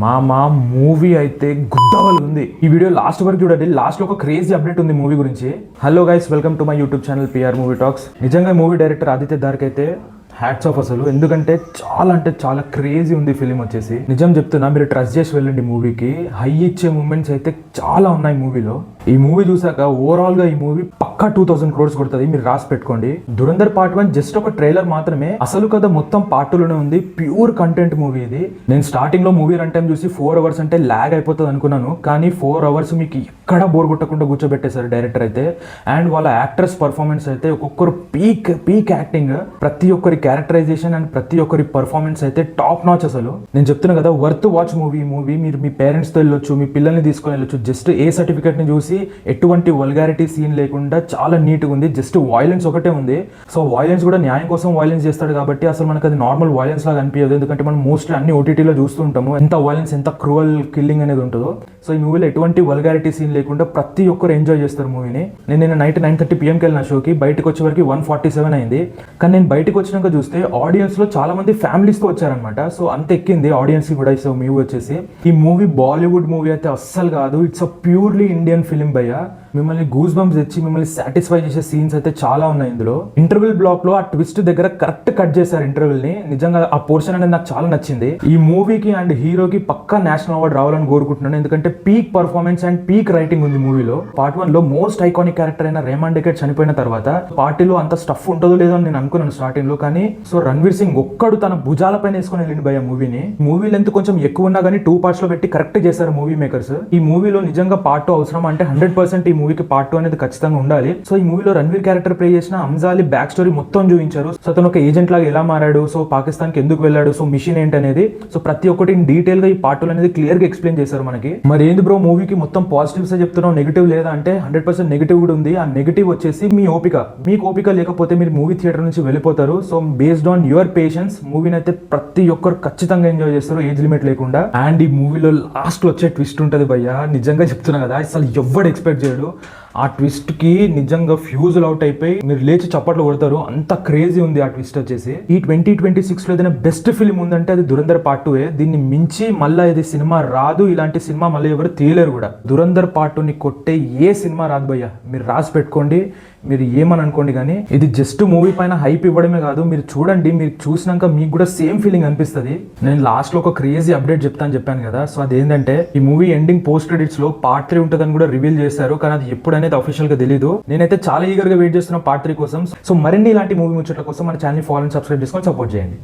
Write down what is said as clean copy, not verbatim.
మా మూవీ అయితే గుద్దవల్ ఉంది. ఈ వీడియో లాస్ట్ వరకు చూడండి. లాస్ట్ లో ఒక క్రేజీ అప్డేట్ ఉంది మూవీ గురించి. Hello guys, welcome to my YouTube channel PR movie talks. నిజంగా మూవీ డైరెక్టర్ ఆదిత్య దార్క్ అయితే హ్యాట్స్ ఆఫ్ అసలు. ఎందుకంటే చాలా క్రేజీ ఉంది ఫిలిం వచ్చేసి. నిజం చెప్తున్నా, మీరు ట్రస్ట్ చేసి వెళ్ళండి మూవీకి. హై ఇచ్చే మూమెంట్స్ అయితే చాలా ఉన్నాయి మూవీలో. ఈ మూవీ చూసాక ఓవరాల్ గా ఈ మూవీ పక్కా 2000 crores కొడుతుంది, మీరు రాసి పెట్టుకోండి. దురంధర్ పార్ట్ 1 జస్ట్ ఒక ట్రైలర్ మాత్రమే. అసలు కథ మొత్తం పార్ట్ 2లోనే ఉంది. ప్యూర్ కంటెంట్ మూవీ ఇది. నేను స్టార్టింగ్ లో మూవీ రన్ టైం చూసి 4 hours అంటే ల్యాగ్ అయిపోతుంది అనుకున్నాను, కానీ 4 hours మీకు ఎక్కడ బోర్ కొట్టకుండా కూర్చోబెట్టేశారు డైరెక్టర్ అయితే. అండ్ వాళ్ళ యాక్టర్స్ పర్ఫార్మెన్స్ అయితే ఒక్కొక్కరు పీక్ యాక్టింగ్, ప్రతి ఒక్కరి క్యారెక్టరైజేషన్ అండ్ ప్రతి ఒక్కరి పర్ఫార్మెన్స్ అయితే టాప్ నాచ్. అసలు నేను చెప్తున్నా కదా, వర్త్ వాచ్ మూవీ. మీరు మీ పేరెంట్స్ తో వెళ్ళొచ్చు, మీ పిల్లల్ని తీసుకొని వెళ్ళొచ్చు. జస్ట్ ఏ సర్టిఫికేట్ ని చూసి ఎటువంటి వల్గారిటీ సీన్ లేకుండా చాలా నీట్గా ఉంది. జస్ట్ వాయిలెన్స్ ఒకటే ఉంది. సో వాయిలెన్స్ కూడా న్యాయం కోసం వాయిలెన్స్ చేస్తాడు కాబట్టి అసలు మనకు అది నార్మల్ వాయిలెన్స్ లాగా అనిపించదు. ఎందుకంటే మనం మోస్ట్లీ అన్ని ఓటీటీలో చూస్తూ ఉంటాము ఎంత వాయిలెన్స్, ఎంత క్రూవల్ కిల్లింగ్ అనేది ఉంటుందో. సో ఈ మూవీలో ఎటువంటి వల్గారిటీ సీన్ లేకుండా ప్రతి ఒక్కరు ఎంజాయ్ చేస్తారు మూవీని. నేను నైట్ 9:30 PM వెళ్ళిన షోకి, బయటకు వచ్చే వరకు 1:47 అయింది. కానీ నేను బయటకు వచ్చినాక చూస్తే ఆడియన్స్ లో చాలా మంది ఫ్యామిలీస్ తో వచ్చారనమాట. సో అంత ఎక్కింది ఆడియన్స్ కి కూడా. సో మూవీ వచ్చేసి ఈ మూవీ బాలీవుడ్ మూవీ అయితే అస్సలు కాదు. It's a purely Indian film భయ్య. మిమ్మల్ని గూస్ బంప్స్ తెచ్చి మిమ్మల్ని సాటిస్ఫై చేసే సీన్స్ అయితే చాలా ఉన్నాయి ఇందులో. ఇంటర్వెల్ బ్లాక్ లో ఆ ట్విస్ట్ దగ్గర కరెక్ట్ కట్ చేశారు ఇంటర్వెల్ ని. నిజంగా ఆ పోర్షన్ అనేది నాకు చాలా నచ్చింది. ఈ మూవీకి అండ్ హీరోకి పక్కా నేషనల్ అవార్డు రావాలని కోరుకుంటున్నాను. ఎందుకంటే peak performance and peak writing ఉంది మూవీలో. పార్ట్ 1 లో మోస్ట్ ఐకానిక్ క్యారెక్టర్ అయిన రేమాండ్ డెకెట్ చనిపోయిన తర్వాత పార్టీలో అంత స్టఫ్ ఉంటుందో లేదో అని నేను అనుకున్నాను స్టార్టింగ్ లో. కానీ సో రణ్వీర్ సింగ్ ఒక్కడు తన భుజాలపైన వేసుకొని వెళ్ళింది భయ మూవీని. మూవీ లెంత్ కొంచెం ఎక్కువ ఉన్నా కానీ 2 parts లో పెట్టి కరెక్ట్ చేశారు మూవీ మేకర్స్. ఈ మూవీలో నిజంగా పార్ట్ 2 అవసరం అంటే 100% ఈ మూవీకి పార్ట్ 2 అనేది ఖచ్చితంగా ఉండాలి. సో ఈ మూవీలో రణ్వీర్ క్యారెక్టర్ ప్లే చేసిన అంజాలి బ్యాక్ స్టోరీ మొత్తం చూపించారు. సో అతను ఒక ఏజెంట్ లాగా ఎలా మారాడు, సో పాకిస్తాన్ కి ఎందుకు వెళ్ళాడు, సో మిషన్ ఏంటి అనేది, సో ప్రతి ఒక్కటి డీటెయిల్ గా ఈ పార్ట్ 2 అనేది క్లియర్ గా ఎక్స్ప్లెయిన్ చేశారు మనకి. మరి ఏంది బ్రో మూవీకి మొత్తం పాజిటివ్స్ చెప్తున్నావు, నెగిటివ్ లేదా అంటే 100% నెగిటివ్ కూడా ఉంది. ఆ నెగిటివ్ వచ్చేసి మీ ఓపిక. మీకు ఓపిక లేకపోతే మీరు మూవీ థియేటర్ నుంచి వెళ్ళిపోతారు. So based on your patience మూవీని అయితే ప్రతి ఒక్కరు ఖచ్చితంగా ఎంజాయ్ చేస్తారు, ఏజ్ లిమిట్ లేకుండా. అండ్ ఈ మూవీలో లాస్ట్ లో వచ్చే ట్విస్ట్ ఉంటది భయ్య. నిజంగా చెప్తున్నా కదా, అసలు ఎవ్వడు ఎక్స్పెక్ట్ చేయడు. ఆ ట్విస్ట్ కి నిజంగా ఫ్యూజుల్ అవుట్ అయిపోయి మీరు లేచి చప్పట్లు కొడతారు. అంత క్రేజీ ఉంది ఆ ట్విస్ట్ వచ్చేసి. ఈ 2026 లో ఏదైనా బెస్ట్ ఫిల్మ్ ఉందంటే అది దురంధర్ పార్ట్ 2. దీన్ని మించి మళ్ళీ ఇది సినిమా రాదు. ఇలాంటి సినిమా మళ్ళీ ఎవరు తీయలేరు కూడా. దురంధర్ పార్ట్ 2ని కొట్టే ఏ సినిమా రాదు భయ్య. మీరు రాసి పెట్టుకోండి, మీరు ఏమని అనుకోండి. కానీ ఇది జస్ట్ మూవీ పైన హైప్ ఇవ్వడమే కాదు, మీరు చూడండి, మీరు చూసినాక మీకు కూడా సేమ్ ఫీలింగ్ అనిపిస్తుంది. నేను లాస్ట్ లో ఒక క్రేజీ అప్డేట్ చెప్పాను కదా. సో అదేంటంటే ఈ మూవీ ఎండింగ్ పోస్ట్ క్రెడిట్స్ లో పార్ట్ 3 ఉంటుందని కూడా రివీల్ చేశారు. కానీ అది ఎప్పుడు అనేది అఫీషియల్ గా తెలియదు. నేనైతే చాలా ఈగర్ గా వెయిట్ చేస్తున్నా పార్ట్ 3 కోసం. సో మరిన్ని ఇలాంటి మూవీ ముచ్చట్ల కోసం మన ఛానల్ ఫాలో అండ్ సబ్స్క్రైబ్ చేసుకొని సపోర్ట్ చేయండి.